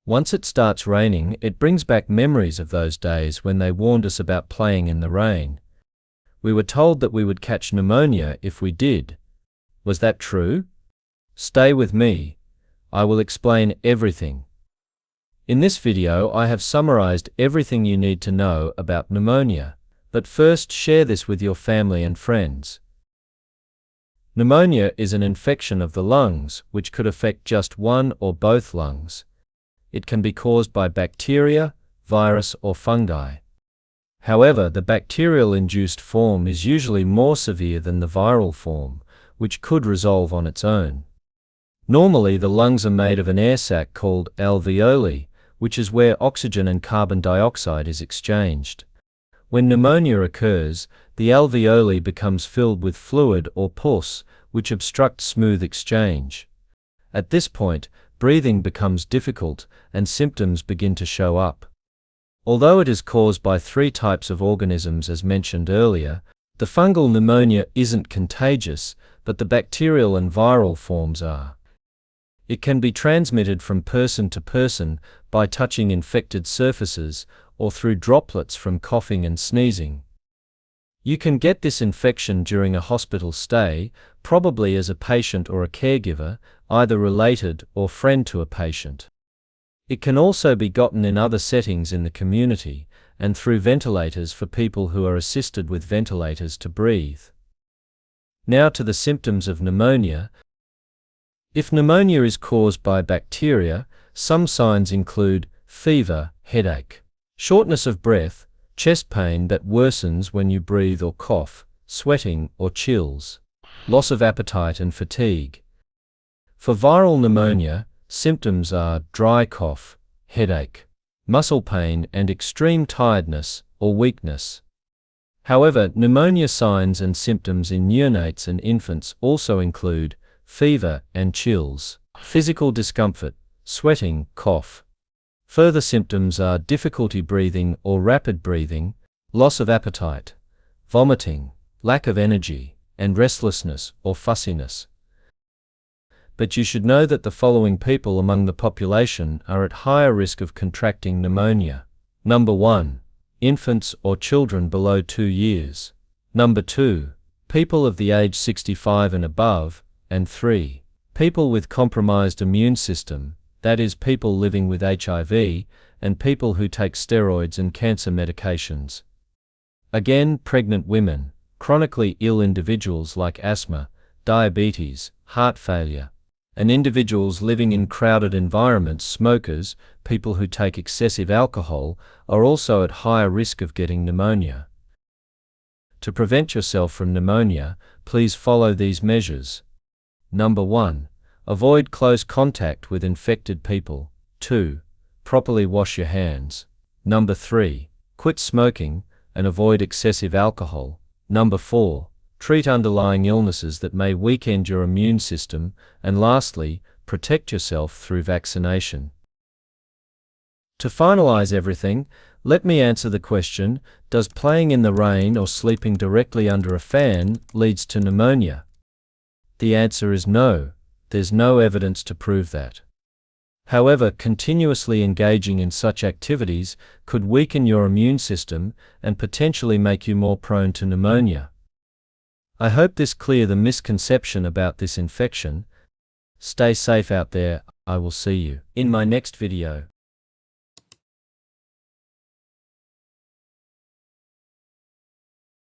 Once it starts raining, it brings back memories of those days when they warned us about playing in the rain. We were told that we would catch pneumonia if we did. Was that true? Stay with me. I will explain everything. In this video, I have summarized everything you need to know about pneumonia, but first share this with your family and friends. Pneumonia is an infection of the lungs, which could affect just one or both lungs. It can be caused by bacteria, virus, or fungi. However, the bacterial-induced form is usually more severe than the viral form, which could resolve on its own. Normally, the lungs are made of an air sac called alveoli, which is where oxygen and carbon dioxide is exchanged. When pneumonia occurs, the alveoli becomes filled with fluid or pus, which obstructs smooth exchange. At this point, breathing becomes difficult and symptoms begin to show up. Although it is caused by 3 types of organisms as mentioned earlier, the fungal pneumonia isn't contagious, but the bacterial and viral forms are. It can be transmitted from person to person by touching infected surfaces or through droplets from coughing and sneezing. You can get this infection during a hospital stay, probably as a patient or a caregiver, either related or friend to a patient. It can also be gotten in other settings in the community, and through ventilators for people who are assisted with ventilators to breathe. Now to the symptoms of pneumonia. If pneumonia is caused by bacteria, some signs include fever, headache, shortness of breath, chest pain that worsens when you breathe or cough, sweating or chills, loss of appetite and fatigue. For viral pneumonia, symptoms are dry cough, headache, muscle pain, and extreme tiredness or weakness. However, pneumonia signs and symptoms in neonates and infants also include fever and chills, physical discomfort, sweating, cough. Further symptoms are difficulty breathing or rapid breathing, loss of appetite, vomiting, lack of energy, and restlessness or fussiness. But you should know that the following people among the population are at higher risk of contracting pneumonia. Number 1. Infants or children below 2 years. Number 2. People of the age 65 and above. And 3. People with compromised immune system, that is, people living with HIV, and people who take steroids and cancer medications. Again, pregnant women, chronically ill individuals like asthma, diabetes, heart failure, and individuals living in crowded environments, smokers, people who take excessive alcohol, are also at higher risk of getting pneumonia. To prevent yourself from pneumonia, please follow these measures. Number 1. Avoid close contact with infected people. 2. Properly wash your hands. Number 3. Quit smoking and avoid excessive alcohol. Number 4. Treat underlying illnesses that may weaken your immune system. And lastly, protect yourself through vaccination. To finalize everything, let me answer the question, does playing in the rain or sleeping directly under a fan leads to pneumonia? The answer is no. There's no evidence to prove that. However, continuously engaging in such activities could weaken your immune system and potentially make you more prone to pneumonia. I hope this clears the misconception about this infection. Stay safe out there. I will see you in my next video.